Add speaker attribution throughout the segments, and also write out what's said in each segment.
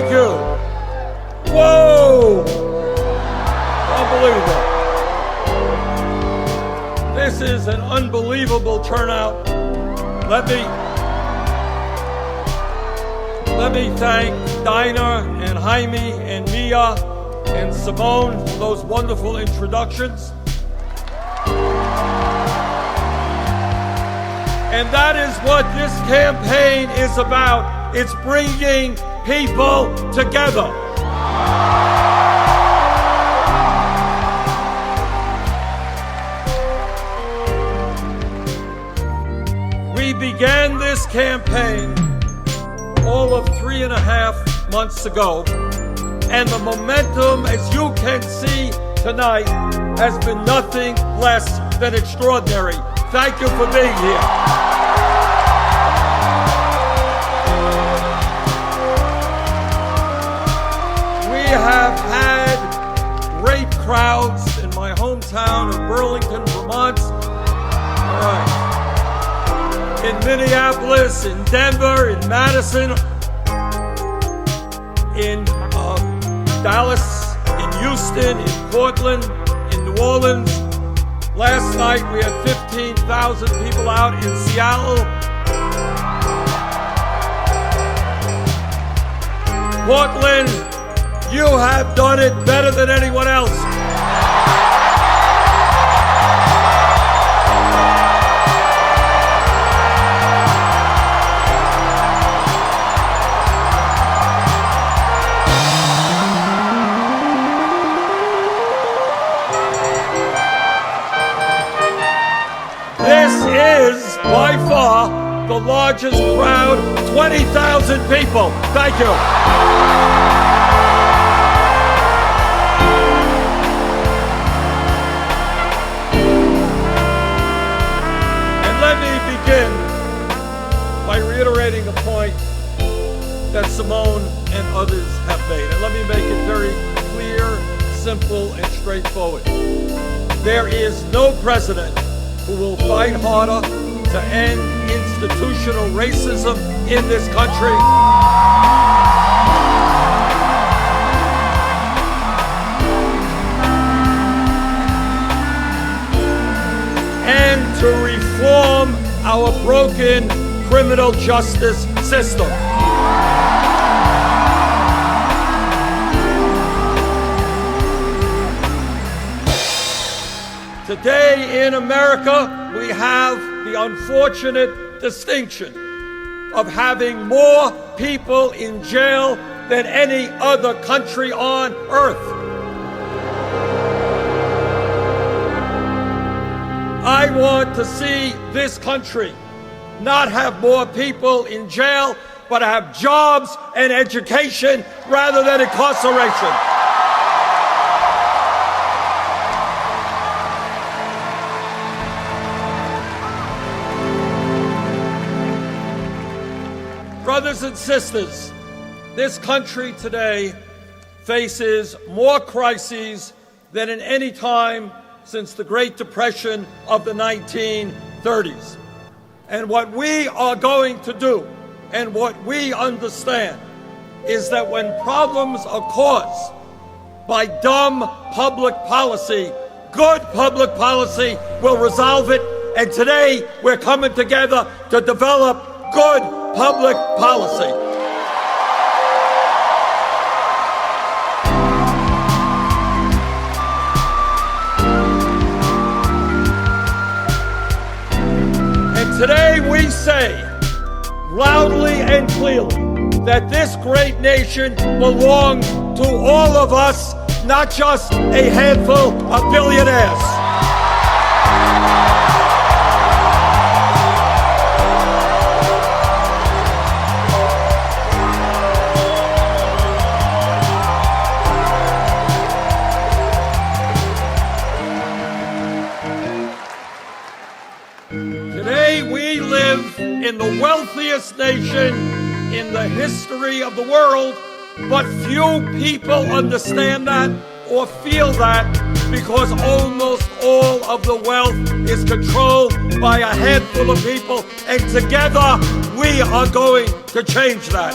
Speaker 1: Thank you. Whoa! Unbelievable. This is an unbelievable turnout. Let me thank Dinah and Jaime and Mia and Simone for those wonderful introductions. And that is what this campaign is about. It's bringing people together. We began this campaign all of 3.5 months ago, and the momentum, as you can see tonight, has been nothing less than extraordinary. Thank you for being here. We have had great crowds in my hometown of Burlington, Vermont. All right. In Minneapolis, in Denver, in Madison, in Dallas, in Houston, in Portland, in New Orleans. Last night we had 15,000 people out in Seattle. Portland, you have done it better than anyone else. By far, the largest crowd, 20,000 people. Thank you. And let me begin by reiterating a point that Simone and others have made. And let me make it very clear, simple, and straightforward. There is no president who will fight harder to end institutional racism in this country. And to reform our broken criminal justice system. Today in America, we have the unfortunate distinction of having more people in jail than any other country on earth. I want to see this country not have more people in jail, but have jobs and education rather than incarceration. Brothers and sisters, this country today faces more crises than in any time since the Great Depression of the 1930s. And what we are going to do, and what we understand, is that when problems are caused by dumb public policy, good public policy will resolve it. And today, we're coming together to develop good public policy. And today we say, loudly and clearly, that this great nation belongs to all of us, not just a handful of billionaires. In the wealthiest nation in the history of the world, but few people understand that or feel that because almost all of the wealth is controlled by a handful of people, and together we are going to change that.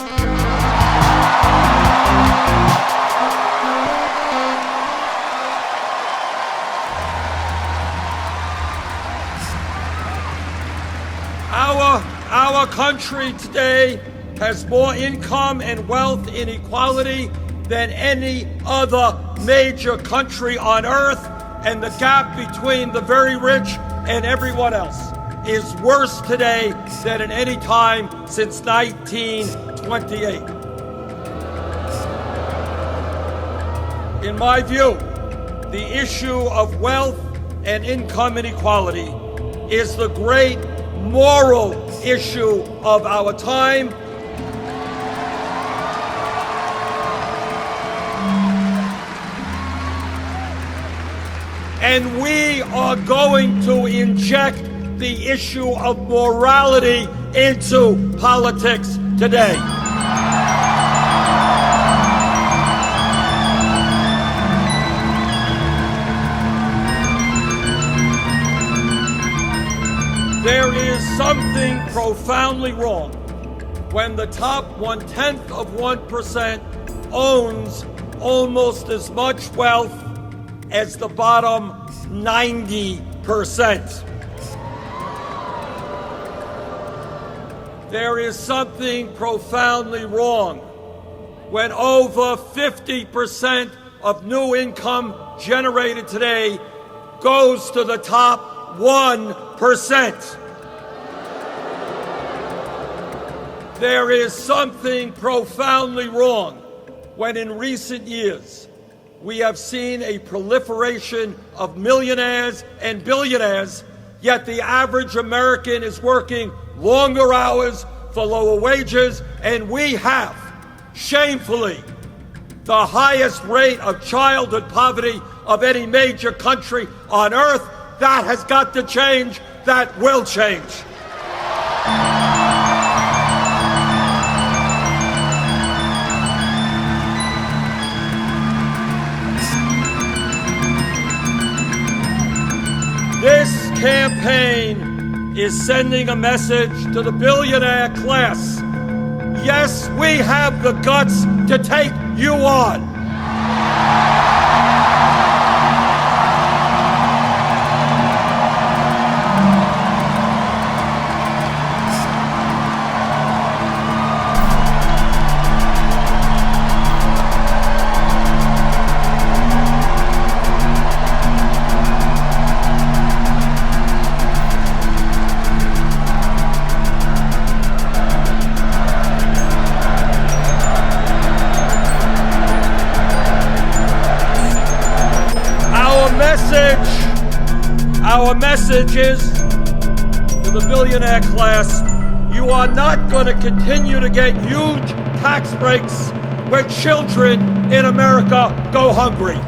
Speaker 1: Our country today has more income and wealth inequality than any other major country on earth, and the gap between the very rich and everyone else is worse today than at any time since 1928. In my view, the issue of wealth and income inequality is the great moral issue of our time. And we are going to inject the issue of morality into politics today. There is something profoundly wrong when the top 0.1% owns almost as much wealth as the bottom 90%. There is something profoundly wrong when over 50% of new income generated today goes to the top 1%. There is something profoundly wrong when in recent years we have seen a proliferation of millionaires and billionaires, yet the average American is working longer hours for lower wages, and we have, shamefully, the highest rate of childhood poverty of any major country on earth. That has got to change. That will change. This campaign is sending a message to the billionaire class. Yes, we have the guts to take you on. Our message is to the billionaire class: you are not going to continue to get huge tax breaks where children in America go hungry.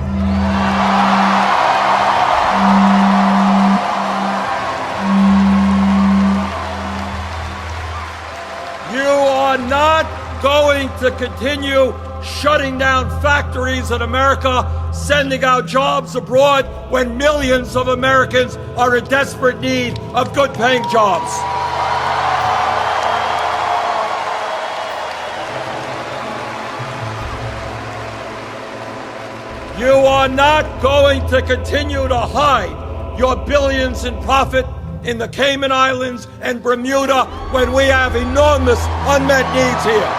Speaker 1: You are not going to continue shutting down factories in America, sending out jobs abroad when millions of Americans are in desperate need of good-paying jobs. You are not going to continue to hide your billions in profit in the Cayman Islands and Bermuda when we have enormous unmet needs here.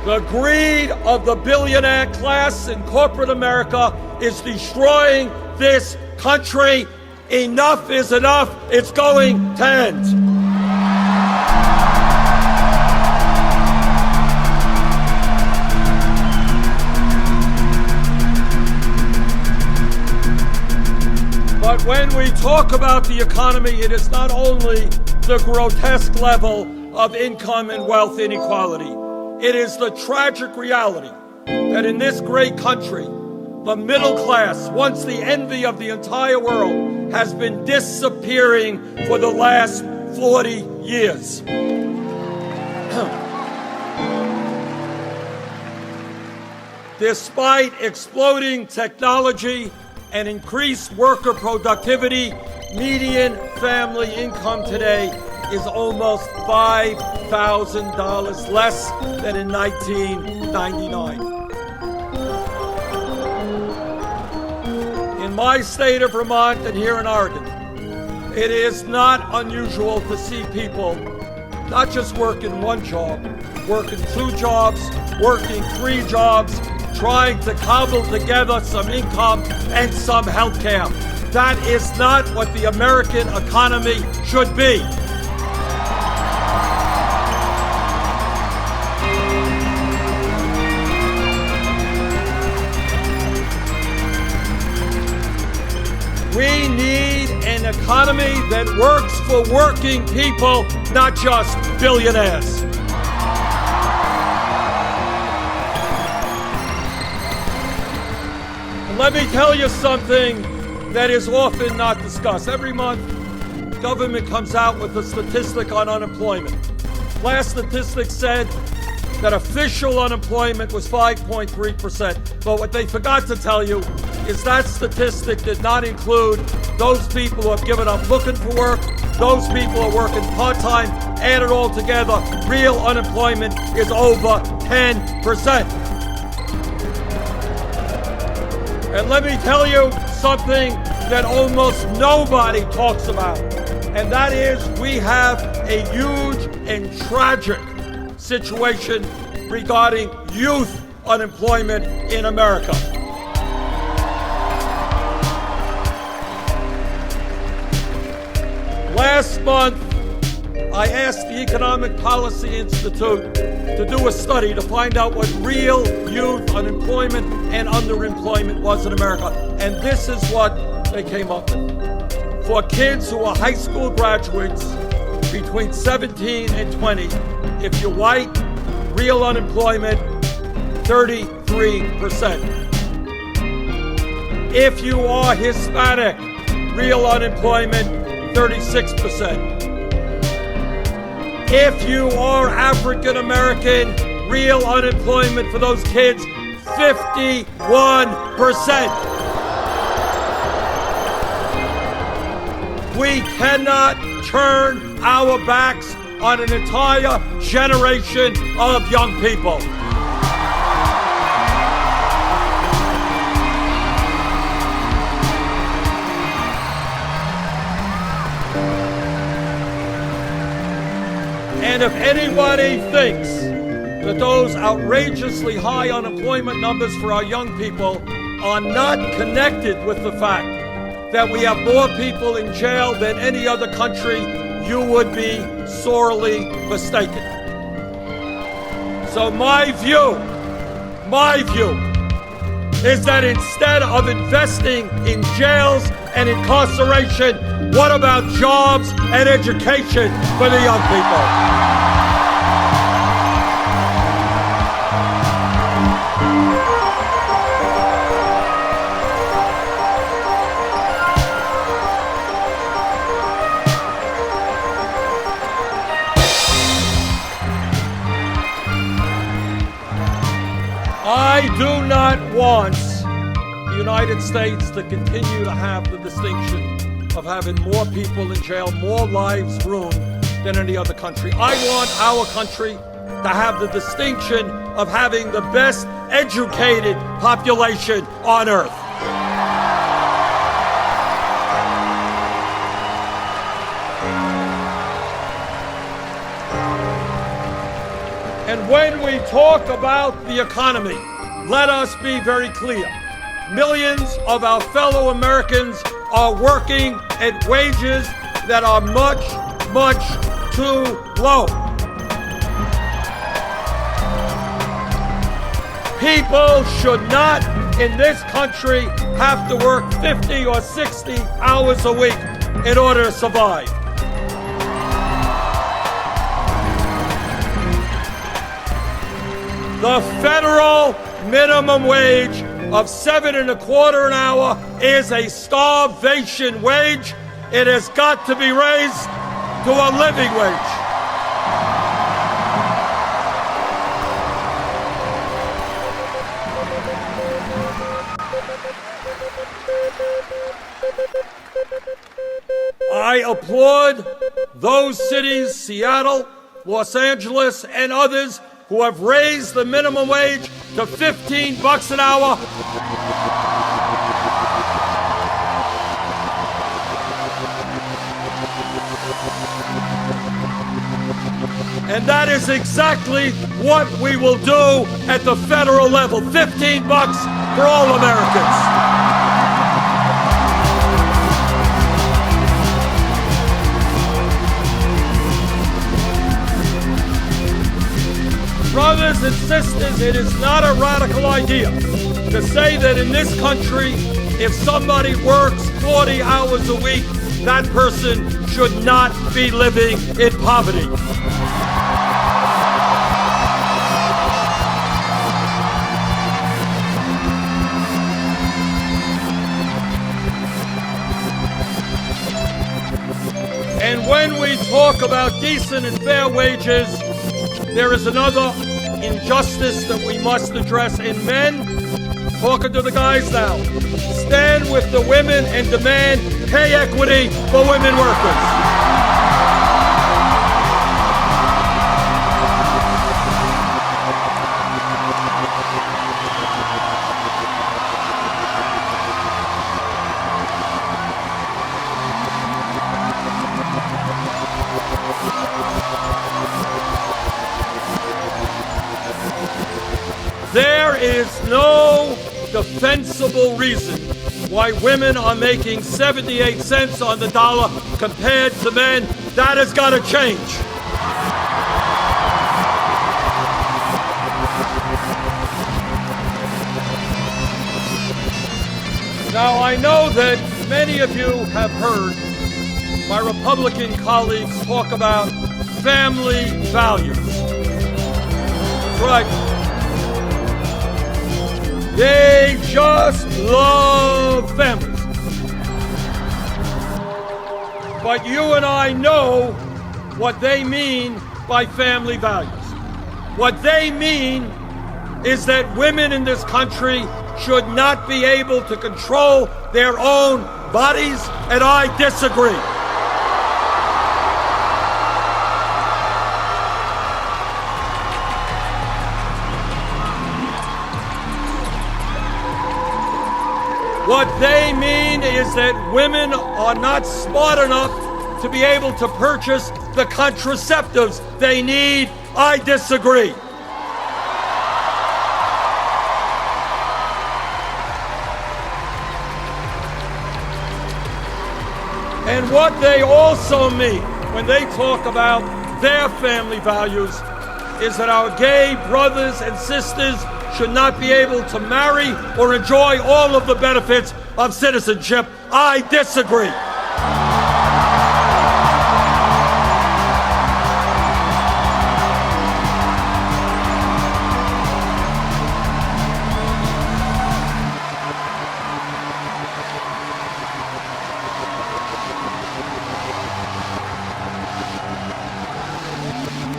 Speaker 1: The greed of the billionaire class in corporate America is destroying this country. Enough is enough. It's going to end. But when we talk about the economy, it is not only the grotesque level of income and wealth inequality. It is the tragic reality that in this great country, the middle class, once the envy of the entire world, has been disappearing for the last 40 years. Despite exploding technology and increased worker productivity, median family income today is almost $5,000 less than in 1999. my state of Vermont and here in Oregon, it is not unusual to see people not just working one job, working two jobs, working three jobs, trying to cobble together some income and some health care. That is not what the American economy should be. We need an economy that works for working people, not just billionaires. And let me tell you something that is often not discussed. Every month, government comes out with a statistic on unemployment. Last statistic said that official unemployment was 5.3%. But what they forgot to tell you is that statistic did not include those people who have given up looking for work, those people who are working part-time. Add it all together, real unemployment is over 10%. And let me tell you something that almost nobody talks about, and that is we have a huge and tragic situation regarding youth unemployment in America. Last month, I asked the Economic Policy Institute to do a study to find out what real youth unemployment and underemployment was in America. And this is what they came up with. For kids who are high school graduates between 17 and 20, if you're white, real unemployment, 33%. If you are Hispanic, real unemployment, 36%. If you are African American, real unemployment for those kids, 51%. We cannot turn our backs on an entire generation of young people. And if anybody thinks that those outrageously high unemployment numbers for our young people are not connected with the fact that we have more people in jail than any other country, you would be sorely mistaken. So my view is that instead of investing in jails and incarceration, what about jobs and education for the young people? I do not want the United States to continue to have the distinction of having more people in jail, more lives ruined than any other country. I want our country to have the distinction of having the best educated population on earth. And when we talk about the economy, let us be very clear. Millions of our fellow Americans are working at wages that are much, much too low. People should not, in this country, have to work 50 or 60 hours a week in order to survive. The federal minimum wage of $7.25 an hour is a starvation wage. It has got to be raised to a living wage. I applaud those cities, Seattle, Los Angeles, and others who have raised the minimum wage to $15 an hour. And that is exactly what we will do at the federal level. $15 for all Americans. Brothers and sisters, it is not a radical idea to say that in this country, if somebody works 40 hours a week, that person should not be living in poverty. And when we talk about decent and fair wages, there is another injustice that we must address. And men, talking to the guys now, stand with the women and demand pay equity for women workers. There is no defensible reason why women are making 78 cents on the dollar compared to men. That has got to change. Now, I know that many of you have heard my Republican colleagues talk about family values. That's right. They just love families. But you and I know what they mean by family values. What they mean is that women in this country should not be able to control their own bodies, and I disagree. What they mean is that women are not smart enough to be able to purchase the contraceptives they need. I disagree. And what they also mean when they talk about their family values is that our gay brothers and sisters should not be able to marry or enjoy all of the benefits of citizenship. I disagree.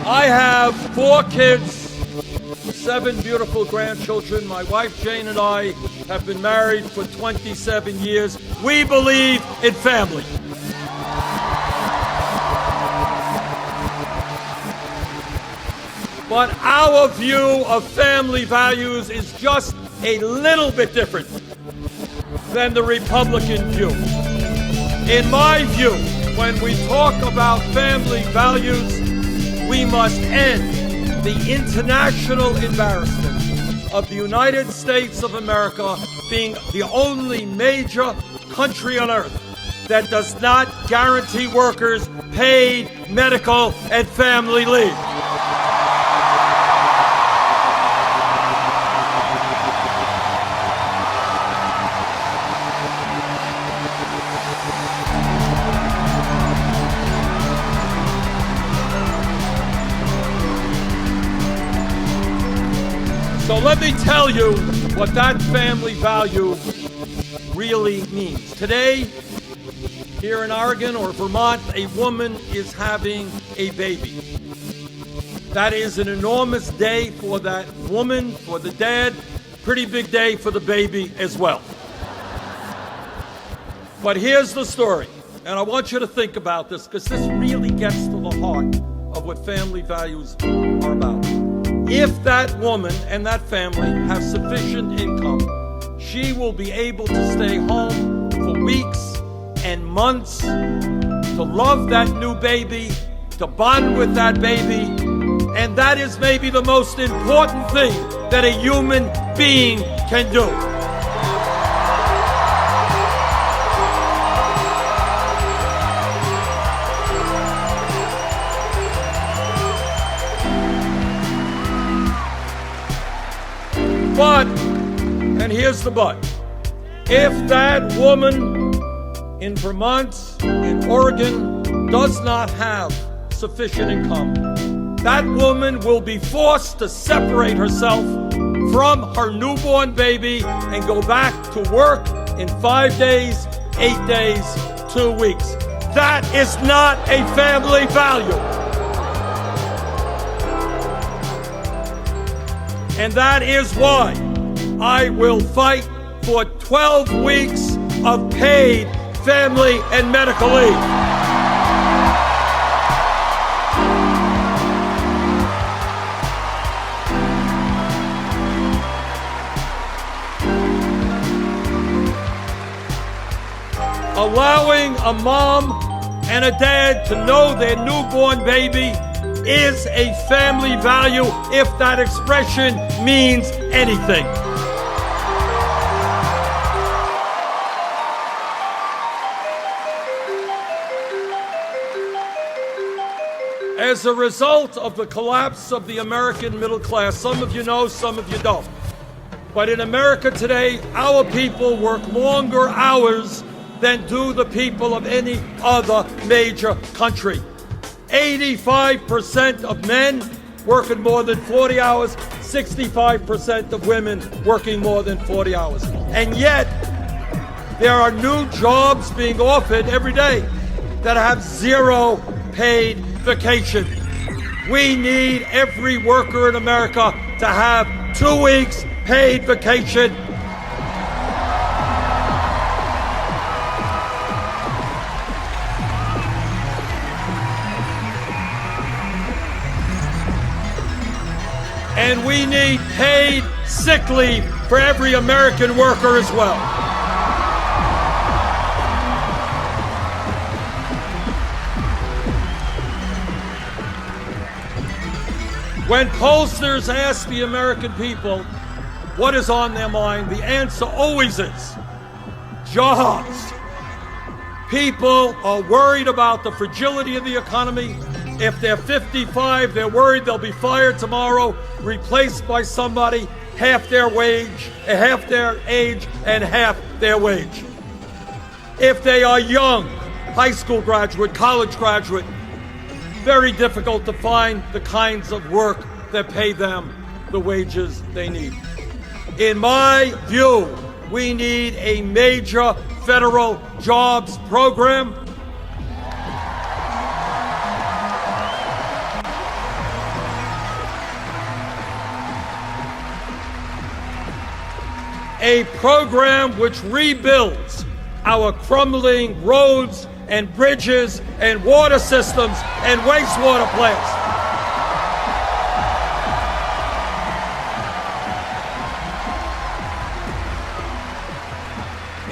Speaker 1: I have 4 kids, 7 beautiful grandchildren. My wife Jane and I have been married for 27 years. We believe in family. But our view of family values is just a little bit different than the Republican view. In my view, when we talk about family values, we must end the international embarrassment of the United States of America being the only major country on earth that does not guarantee workers paid medical and family leave. So let me tell you what that family value really means. Today, here in Oregon or Vermont, a woman is having a baby. That is an enormous day for that woman, for the dad, pretty big day for the baby as well. But here's the story, and I want you to think about this because this really gets to the heart of what family values are about. If that woman and that family have sufficient income, she will be able to stay home for weeks and months to love that new baby, to bond with that baby, And that is maybe the most important thing that a human being can do. But, and here's the but, if that woman in Vermont, in Oregon, does not have sufficient income, that woman will be forced to separate herself from her newborn baby and go back to work in 5 days, 8 days, 2 weeks. That is not a family value. And that is why I will fight for 12 weeks of paid family and medical leave. Allowing a mom and a dad to know their newborn baby is a family value if that expression means anything. As a result of the collapse of the American middle class, some of you know, some of you don't, but in America today, our people work longer hours than do the people of any other major country. 85% of men working more than 40 hours, 65% of women working more than 40 hours. And yet, there are new jobs being offered every day that have zero paid vacation. We need every worker in America to have 2 weeks paid vacation. And we need paid sick leave for every American worker as well. When pollsters ask the American people what is on their mind, the answer always is jobs. People are worried about the fragility of the economy. If they're 55, they're worried they'll be fired tomorrow, replaced by somebody half their wage, half their age, and half their wage. If they are young, high school graduate, college graduate, very difficult to find the kinds of work that pay them the wages they need. In my view, we need a major federal jobs program. A program which rebuilds our crumbling roads and bridges and water systems and wastewater plants.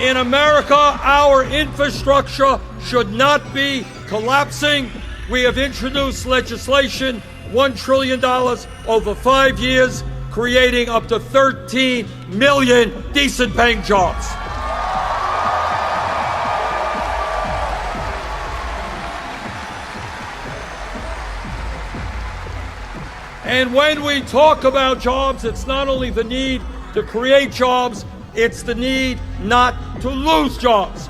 Speaker 1: In America, our infrastructure should not be collapsing. We have introduced legislation, $1 trillion over 5 years, creating up to 13 million decent-paying jobs. And when we talk about jobs, it's not only the need to create jobs, it's the need not to lose jobs.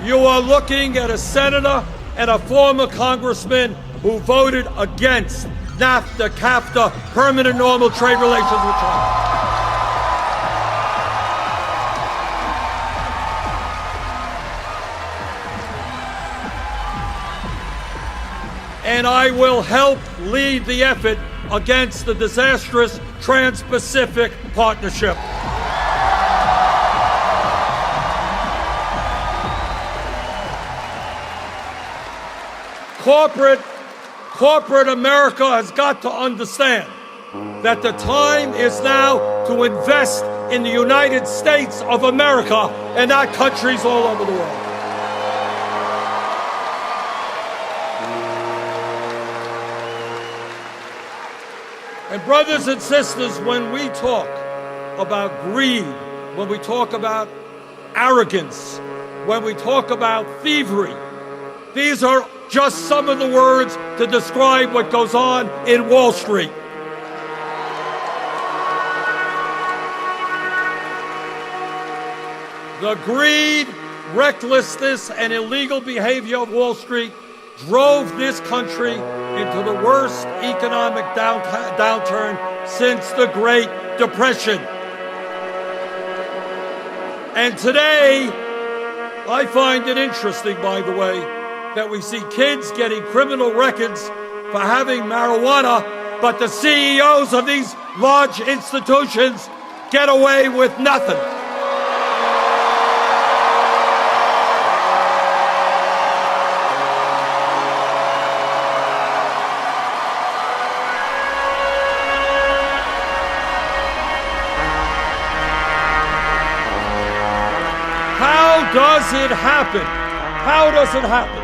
Speaker 1: You are looking at a senator and a former congressman who voted against NAFTA, CAFTA, permanent normal trade relations with China. And I will help lead the effort against the disastrous Trans-Pacific Partnership. Corporate America has got to understand that the time is now to invest in the United States of America and not countries all over the world. And brothers and sisters, when we talk about greed, when we talk about arrogance, when we talk about thievery, these are just some of the words to describe what goes on in Wall Street. The greed, recklessness, and illegal behavior of Wall Street drove this country into the worst economic downturn since the Great Depression. And today, I find it interesting, by the way, that we see kids getting criminal records for having marijuana, but the CEOs of these large institutions get away with nothing. Does it happen? How does it happen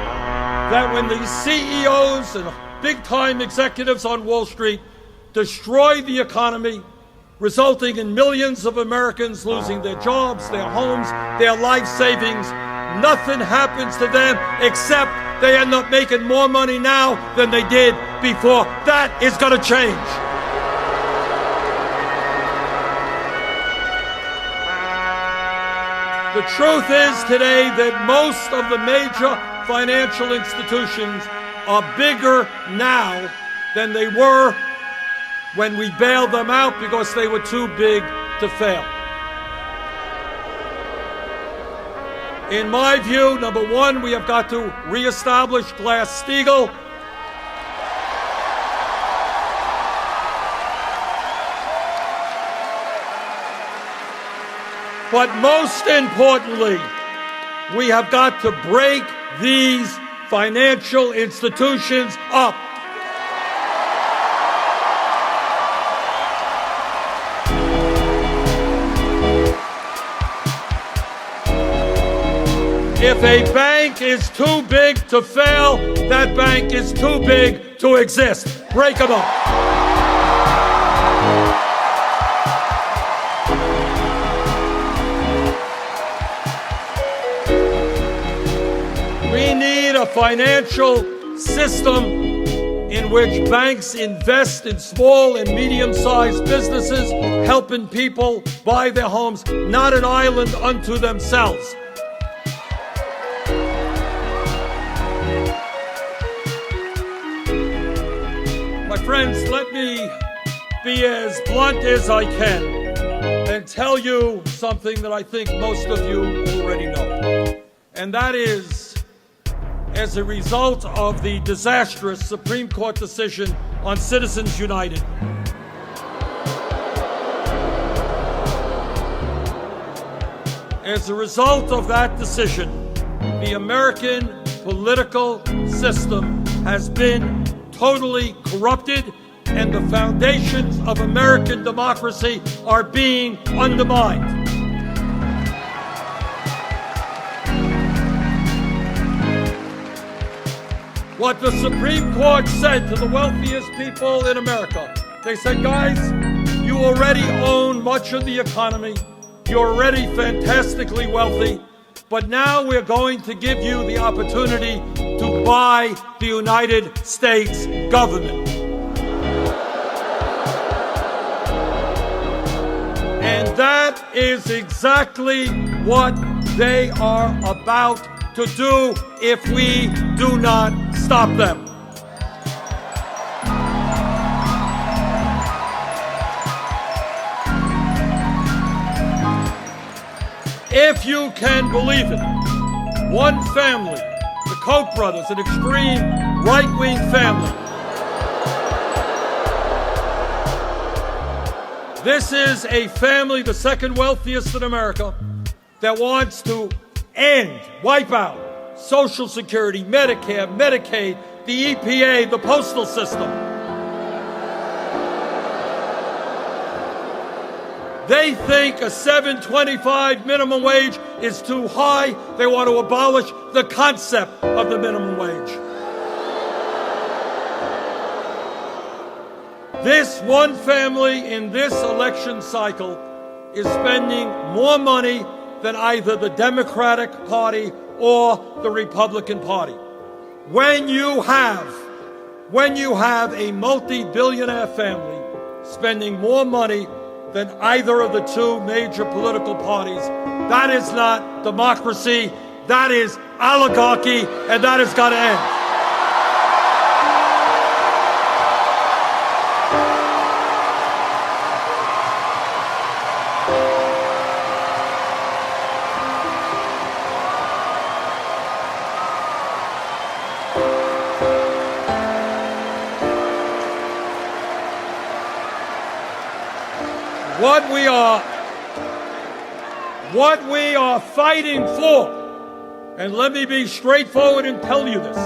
Speaker 1: that when these CEOs and big-time executives on Wall Street destroy the economy, resulting in millions of Americans losing their jobs, their homes, their life savings, nothing happens to them except they end up making more money now than they did before? That is going to change. The truth is today that most of the major financial institutions are bigger now than they were when we bailed them out because they were too big to fail. In my view, number one, we have got to reestablish Glass-Steagall. But most importantly, we have got to break these financial institutions up. If a bank is too big to fail, that bank is too big to exist. Break them up. We need a financial system in which banks invest in small and medium-sized businesses, helping people buy their homes, not an island unto themselves. My friends, let me be as blunt as I can and tell you something that I think most of you already know. And that is, as a result of the disastrous Supreme Court decision on Citizens United, as a result of that decision, the American political system has been totally corrupted, and the foundations of American democracy are being undermined. What the Supreme Court said to the wealthiest people in America, they said, guys, you already own much of the economy, you're already fantastically wealthy, but now we're going to give you the opportunity to buy the United States government. And that is exactly what they are about to do if we do not stop them. If you can believe it, one family, the Koch brothers, an extreme right-wing family. This is a family, the second wealthiest in America, that wants to wipe out Social Security, Medicare, Medicaid, the EPA, the postal system. They think a $7.25 minimum wage is too high. They want to abolish the concept of the minimum wage. This one family in this election cycle is spending more money than either the Democratic Party or the Republican Party. When you have a multi-billionaire family spending more money than either of the two major political parties, that is not democracy, that is oligarchy, and that has got to end. What we are fighting for, and let me be straightforward and tell you this,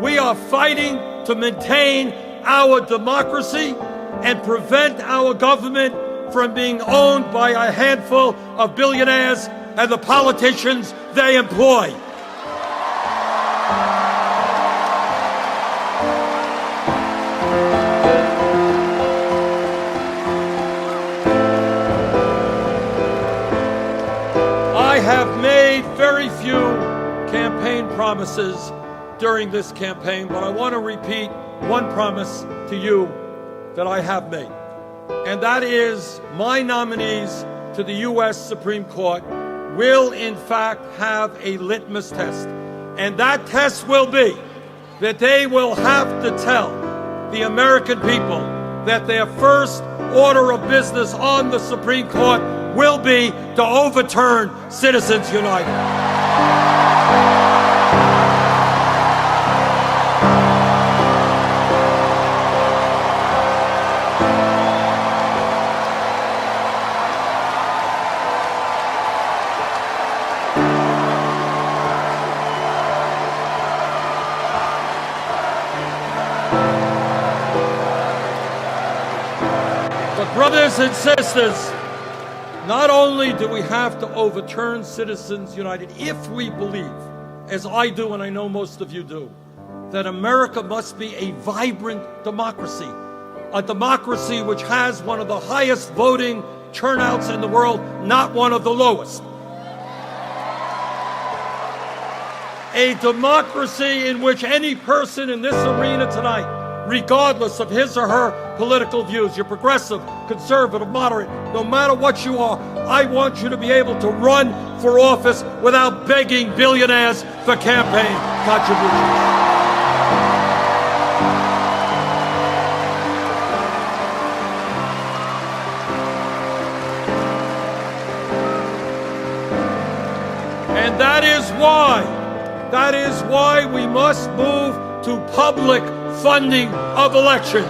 Speaker 1: we are fighting to maintain our democracy and prevent our government from being owned by a handful of billionaires and the politicians they employ. I have made very few campaign promises during this campaign, but I want to repeat one promise to you that I have made, and that is my nominees to the U.S. Supreme Court will in fact have a litmus test, and that test will be that they will have to tell the American people that their first order of business on the Supreme Court will be to overturn Citizens United. But brothers and sisters, not only do we have to overturn Citizens United if we believe, as I do and I know most of you do, that America must be a vibrant democracy, a democracy which has one of the highest voting turnouts in the world, not one of the lowest. A democracy in which any person in this arena tonight, regardless of his or her political views, you're progressive, conservative, moderate, no matter what you are, I want you to be able to run for office without begging billionaires for campaign contributions. And that is why we must move to public funding of elections.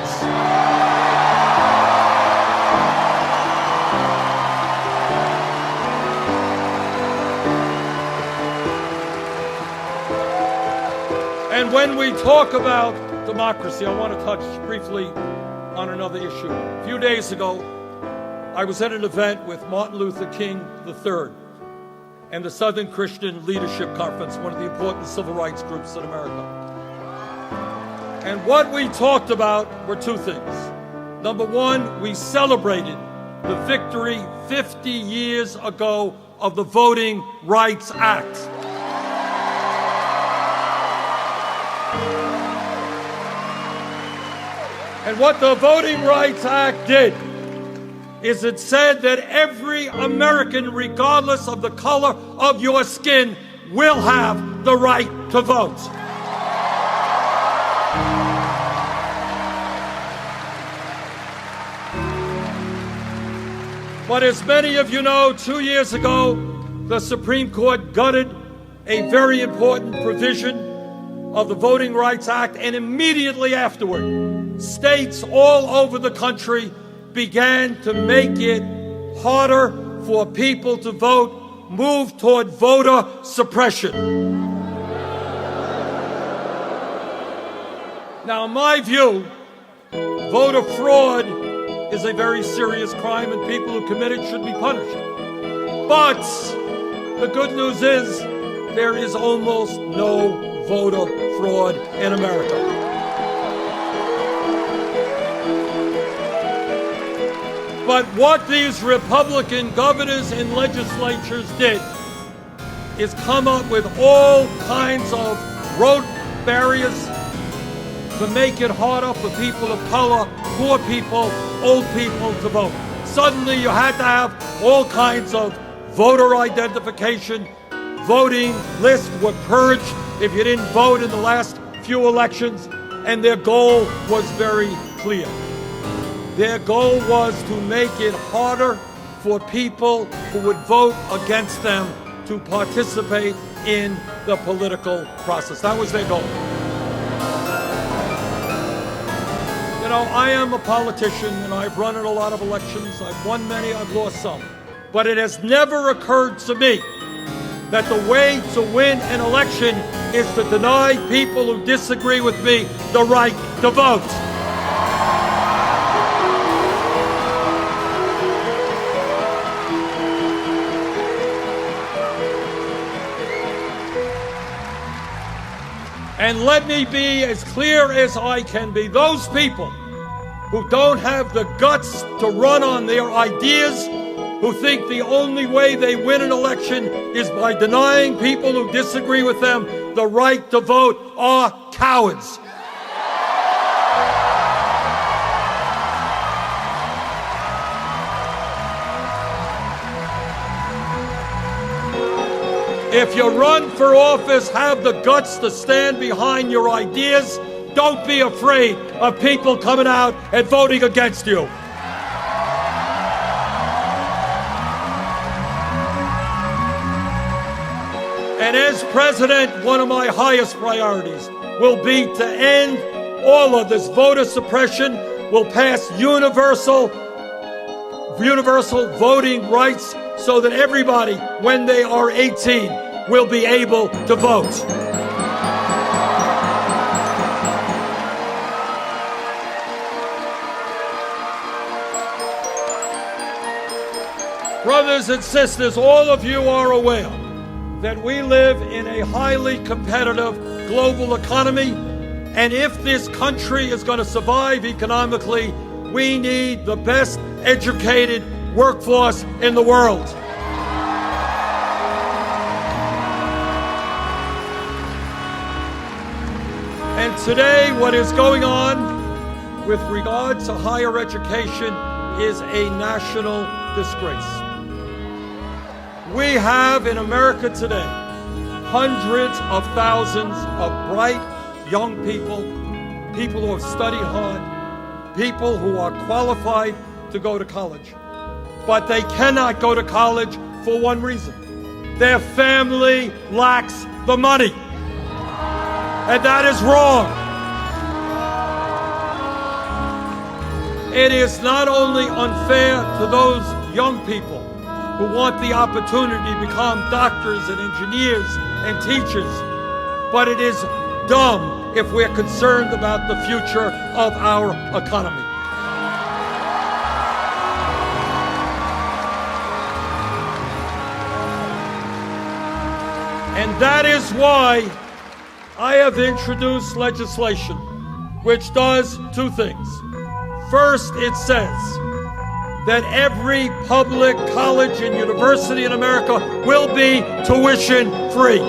Speaker 1: And when we talk about democracy, I want to touch briefly on another issue. A few days ago, I was at an event with Martin Luther King III and the Southern Christian Leadership Conference, one of the important civil rights groups in America. And what we talked about were two things. Number one, we celebrated the victory 50 years ago of the Voting Rights Act. And what the Voting Rights Act did is it said that every American, regardless of the color of your skin, will have the right to vote. But as many of you know, 2 years ago, the Supreme Court gutted a very important provision of the Voting Rights Act, and immediately afterward, states all over the country began to make it harder for people to vote, move toward voter suppression. Now, in my view, voter fraud is a very serious crime, and people who commit it should be punished. But the good news is there is almost no voter fraud in America. But what these Republican governors and legislatures did is come up with all kinds of road barriers to make it harder for people of color, poor people, old people to vote. Suddenly you had to have all kinds of voter identification. Voting lists were purged if you didn't vote in the last few elections, and their goal was very clear. Their goal was to make it harder for people who would vote against them to participate in the political process. That was their goal. You know, I am a politician and I've run in a lot of elections. I've won many, I've lost some. But it has never occurred to me that the way to win an election is to deny people who disagree with me the right to vote. And let me be as clear as I can be. Those people who don't have the guts to run on their ideas, who think the only way they win an election is by denying people who disagree with them the right to vote, are cowards. If you run for office, have the guts to stand behind your ideas. Don't be afraid of people coming out and voting against you. And as president, one of my highest priorities will be to end all of this voter suppression. We'll pass universal voting rights so that everybody, when they are 18, will be able to vote. Brothers and sisters, all of you are aware that we live in a highly competitive global economy, and if this country is going to survive economically, we need the best educated workforce in the world. And today, what is going on with regard to higher education is a national disgrace. We have in America today hundreds of thousands of bright young people, people who have studied hard, people who are qualified to go to college. But they cannot go to college for one reason. Their family lacks the money. And that is wrong. It is not only unfair to those young people who want the opportunity to become doctors and engineers and teachers, but it is dumb if we're concerned about the future of our economy. And that is why I have introduced legislation which does two things. First, it says that every public college and university in America will be tuition free.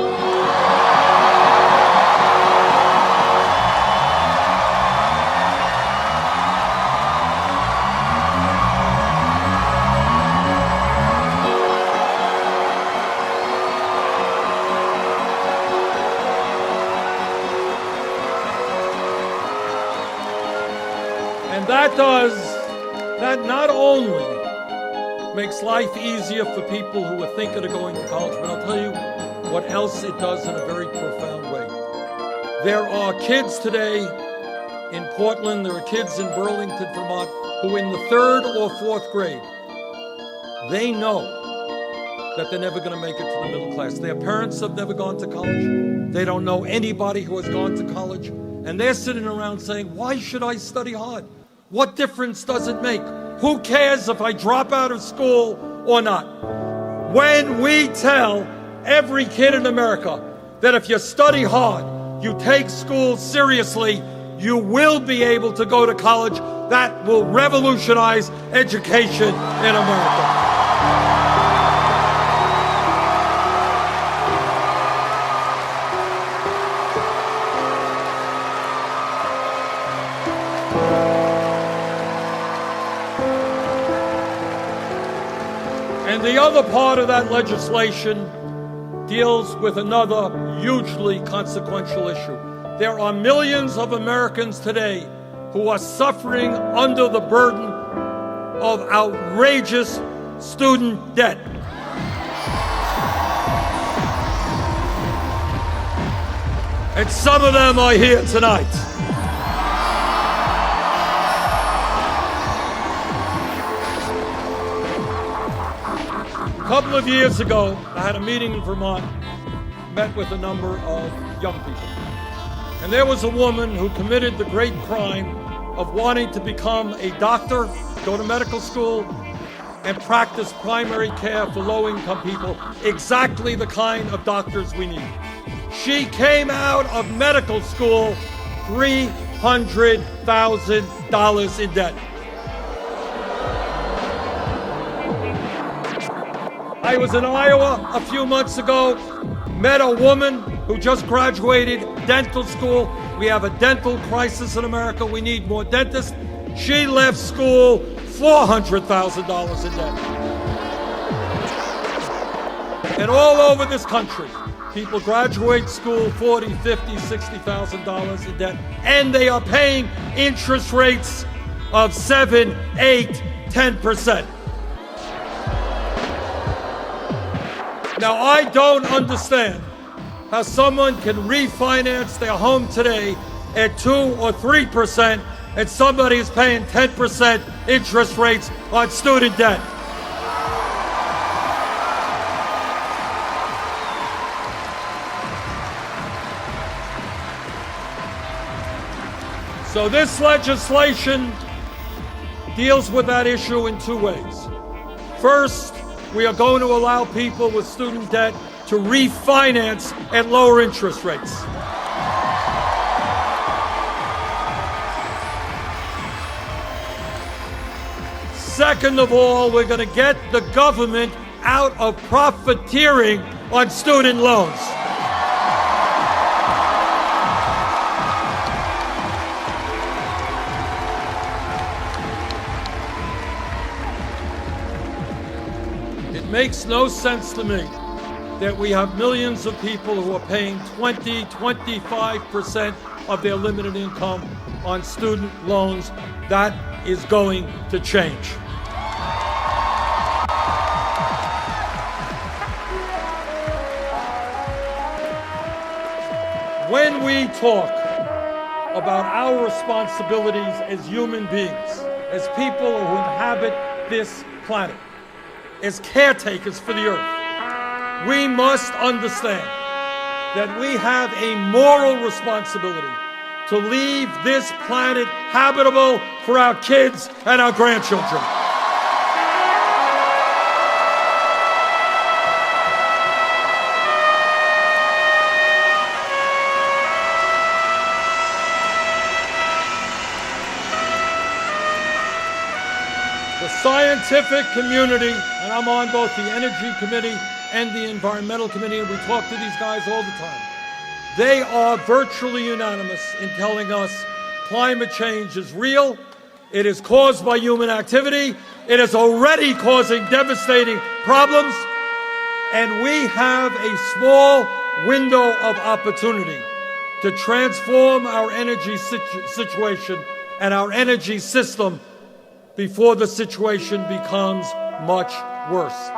Speaker 1: That not only makes life easier for people who are thinking of going to college, but I'll tell you what else it does in a very profound way. There are kids today in Portland, there are kids in Burlington, Vermont, who in the 3rd or 4th grade, they know that they're never going to make it to the middle class. Their parents have never gone to college. They don't know anybody who has gone to college. And they're sitting around saying, why should I study hard? What difference does it make? Who cares if I drop out of school or not? When we tell every kid in America that if you study hard, you take school seriously, you will be able to go to college, that will revolutionize education in America. And the other part of that legislation deals with another hugely consequential issue. There are millions of Americans today who are suffering under the burden of outrageous student debt. And some of them are here tonight. A couple of years ago, I had a meeting in Vermont, met with a number of young people. And there was a woman who committed the great crime of wanting to become a doctor, go to medical school, and practice primary care for low-income people, exactly the kind of doctors we need. She came out of medical school $300,000 in debt. I was in Iowa a few months ago, met a woman who just graduated dental school. We have a dental crisis in America. We need more dentists. She left school $400,000 in debt. And all over this country, people graduate school $40,000, $50,000, $60,000 in debt, and they are paying interest rates of 7%, 8%, 10%. Now, I don't understand how someone can refinance their home today at 2 or 3% and somebody is paying 10% interest rates on student debt. So this legislation deals with that issue in two ways. First, we are going to allow people with student debt to refinance at lower interest rates. Second of all, we're going to get the government out of profiteering on student loans. It makes no sense to me that we have millions of people who are paying 20, 25% of their limited income on student loans. That is going to change. When we talk about our responsibilities as human beings, as people who inhabit this planet, as caretakers for the earth, we must understand that we have a moral responsibility to leave this planet habitable for our kids and our grandchildren. The scientific community, and I'm on both the Energy Committee and the Environmental Committee, and we talk to these guys all the time. They are virtually unanimous in telling us climate change is real, it is caused by human activity, it is already causing devastating problems, and we have a small window of opportunity to transform our energy situation and our energy system before the situation becomes much worse.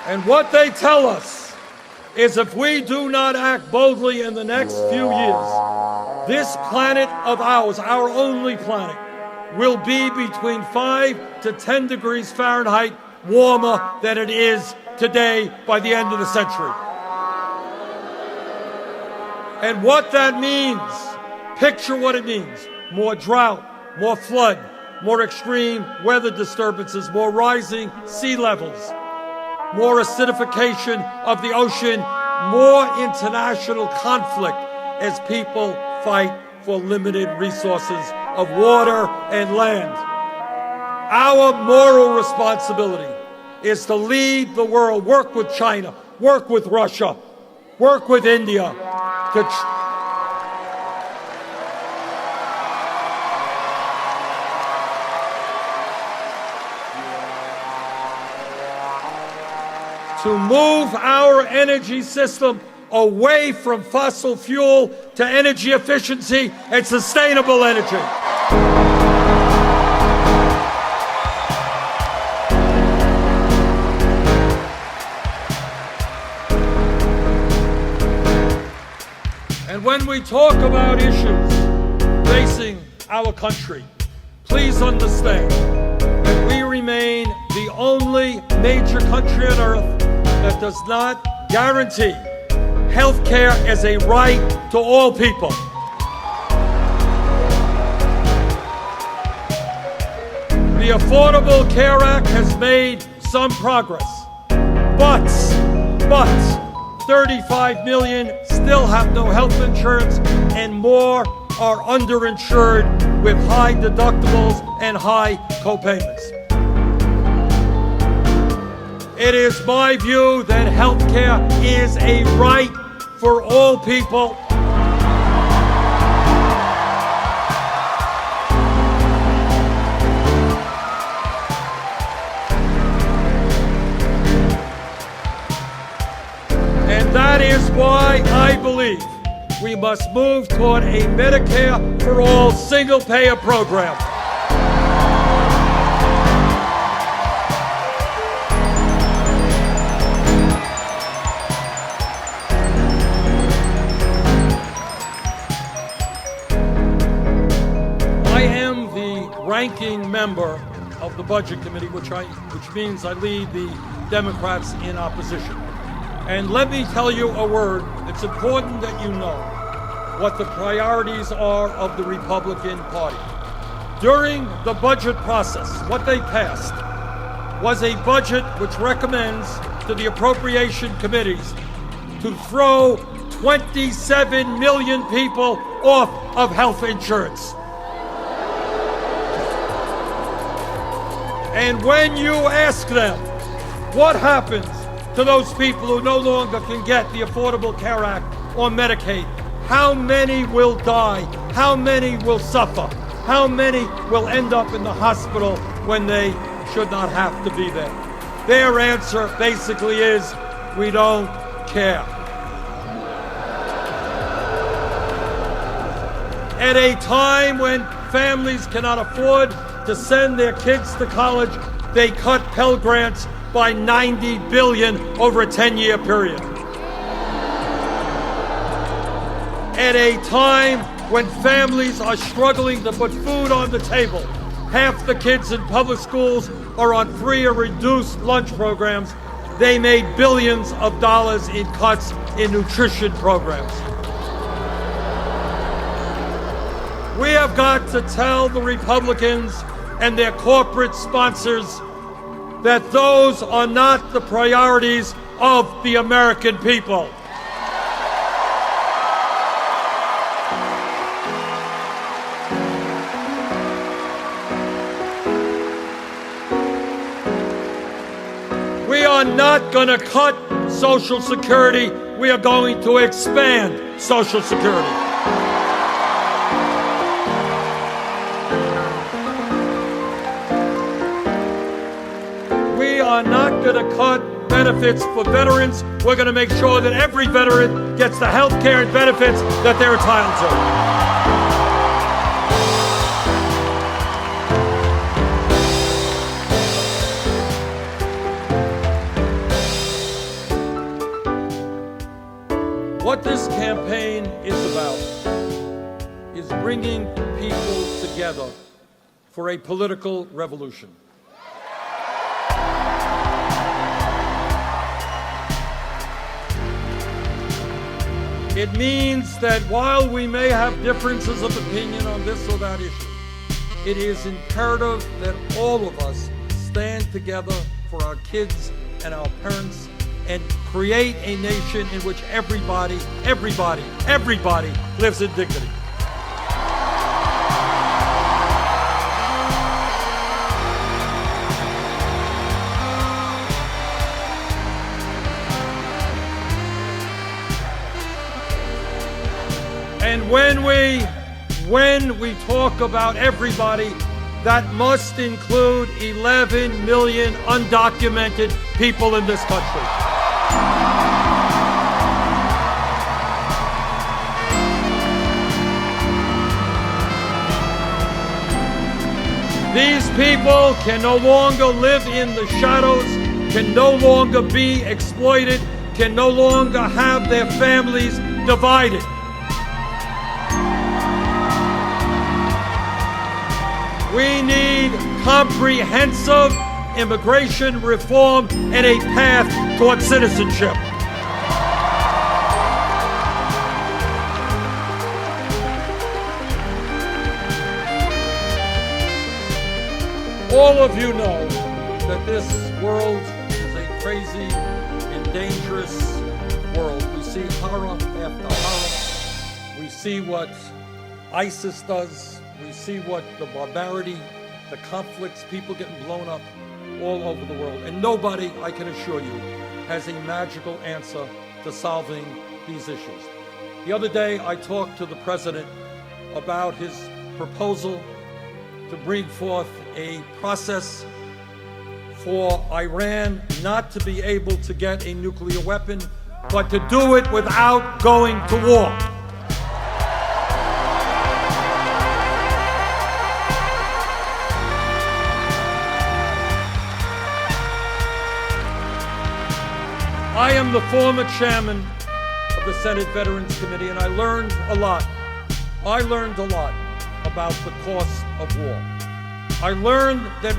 Speaker 1: And what they tell us is if we do not act boldly in the next few years, this planet of ours, our only planet, will be between 5 to 10 degrees Fahrenheit warmer than it is today by the end of the century. And what that means, picture what it means: more drought, more flood, more extreme weather disturbances, more rising sea levels, more acidification of the ocean, more international conflict as people fight for limited resources of water and land. Our moral responsibility is to lead the world, work with China, work with Russia, work with India to move our energy system away from fossil fuel to energy efficiency and sustainable energy. And when we talk about issues facing our country, please understand that we remain the only major country on earth that does not guarantee health care as a right to all people. The Affordable Care Act has made some progress, but 35 million still have no health insurance and more are underinsured with high deductibles and high copayments. It is my view that health care is a right for all people. And that is why I believe we must move toward a Medicare for all single-payer program. Ranking member of the Budget Committee, which means I lead the Democrats in opposition. And let me tell you a word. It's important that you know what the priorities are of the Republican Party. During the budget process, what they passed was a budget which recommends to the appropriation committees to throw 27 million people off of health insurance. And when you ask them what happens to those people who no longer can get the Affordable Care Act or Medicaid, how many will die? How many will suffer? How many will end up in the hospital when they should not have to be there? Their answer basically is, we don't care. At a time when families cannot afford to send their kids to college, they cut Pell Grants by $90 billion over a 10-year period. At a time when families are struggling to put food on the table, half the kids in public schools are on free or reduced lunch programs, they made billions of dollars in cuts in nutrition programs. We have got to tell the Republicans and their corporate sponsors that those are not the priorities of the American people. We are not going to cut Social Security. We are going to expand Social Security. We are not going to cut benefits for veterans. We're going to make sure that every veteran gets the health care and benefits that they're entitled to. What this campaign is about is bringing people together for a political revolution. It means that while we may have differences of opinion on this or that issue, it is imperative that all of us stand together for our kids and our parents, and create a nation in which everybody lives in dignity. And when we talk about everybody, that must include 11 million undocumented people in this country. These people can no longer live in the shadows, can no longer be exploited, can no longer have their families divided. We need comprehensive immigration reform and a path toward citizenship. All of you know that this world is a crazy and dangerous world. We see horror after horror. We see what ISIS does. We see what the barbarity, the conflicts, people getting blown up all over the world. And nobody, I can assure you, has a magical answer to solving these issues. The other day, I talked to the president about his proposal to bring forth a process for Iran not to be able to get a nuclear weapon, but to do it without going to war. I am the former chairman of the Senate Veterans Committee, and I learned a lot. I learned a lot about the cost of war. I learned that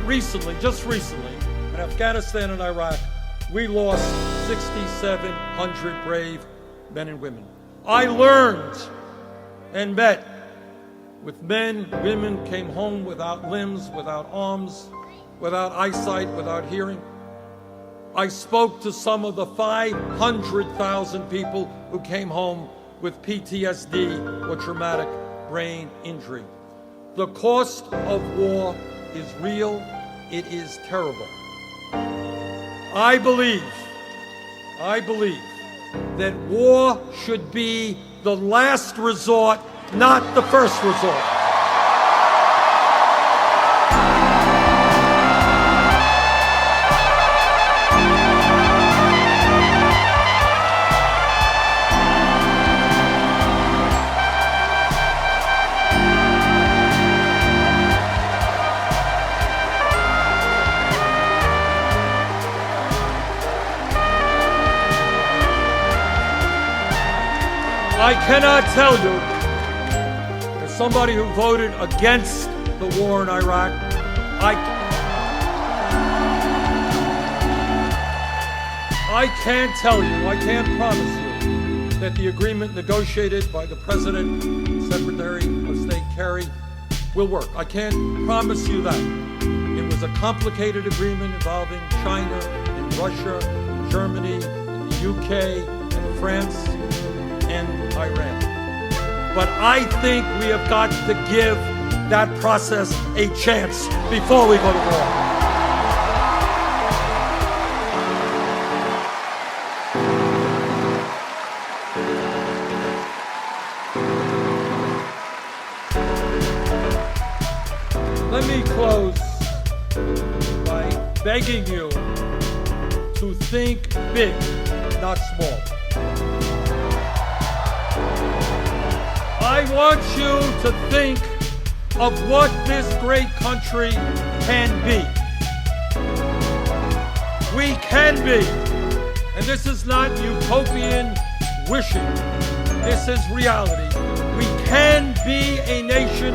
Speaker 1: just recently, in Afghanistan and Iraq, we lost 6,700 brave men and women. I learned and met with men, women came home without limbs, without arms, without eyesight, without hearing. I spoke to some of the 500,000 people who came home with PTSD or traumatic brain injury. The cost of war is real. It is terrible. I believe that war should be the last resort, not the first resort. I cannot tell you, as somebody who voted against the war in Iraq, I can't tell you, I can't promise you that the agreement negotiated by the President and Secretary of State Kerry will work. I can't promise you that. It was a complicated agreement involving China and Russia, Germany, and the UK, and France, and Iran. But I think we have got to give that process a chance before we go to war. Let me close by begging you to think big, not small. I want you to think of what this great country can be. We can be, and this is not utopian wishing, this is reality. We can be a nation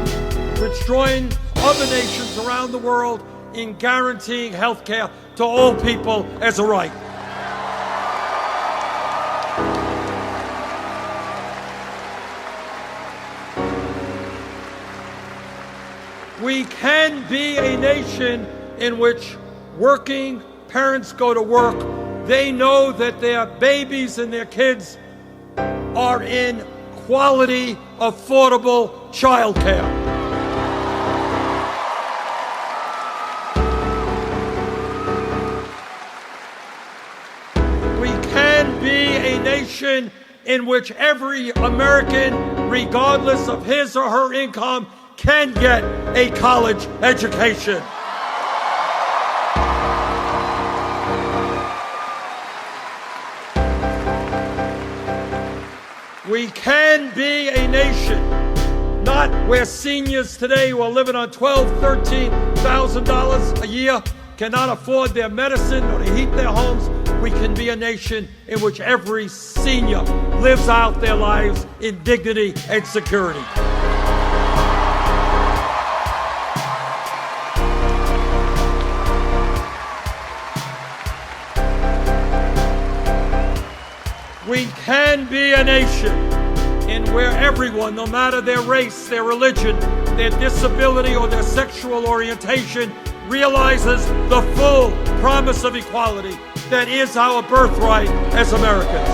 Speaker 1: which joins other nations around the world in guaranteeing health care to all people as a right. We can be a nation in which working parents go to work They know that their babies and their kids are in quality, affordable childcare. We can be a nation in which every American, regardless of his or her income, can get a college education. We can be a nation, not where seniors today who are living on $12,000, $13,000 a year cannot afford their medicine or to heat their homes. We can be a nation in which every senior lives out their lives in dignity and security. We can be a nation in where everyone, no matter their race, their religion, their disability, or their sexual orientation, realizes the full promise of equality that is our birthright as Americans.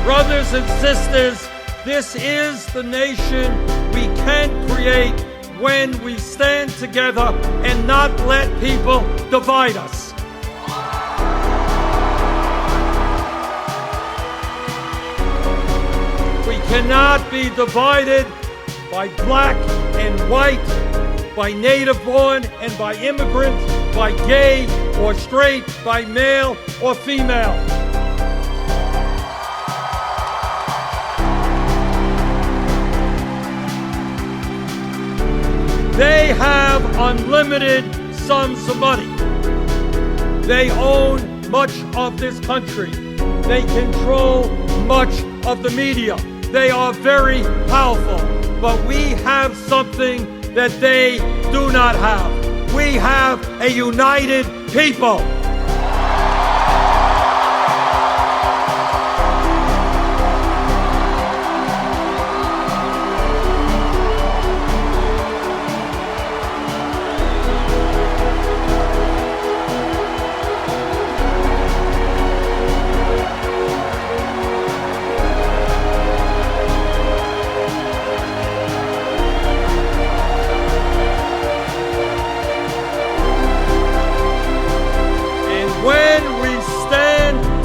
Speaker 1: Brothers and sisters, this is the nation we can create when we stand together and not let people divide us. We cannot be divided by black and white, by native born and by immigrant, by gay or straight, by male or female. They have unlimited sums of money. They own much of this country. They control much of the media. They are very powerful. But we have something that they do not have. We have a united people.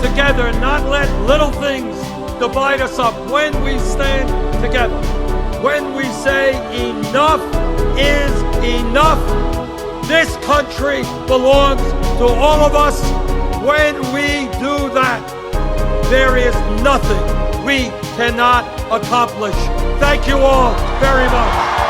Speaker 1: Together, not let little things divide us up. When we stand together, when we say enough is enough, this country belongs to all of us. When we do that, there is nothing we cannot accomplish. Thank you all very much.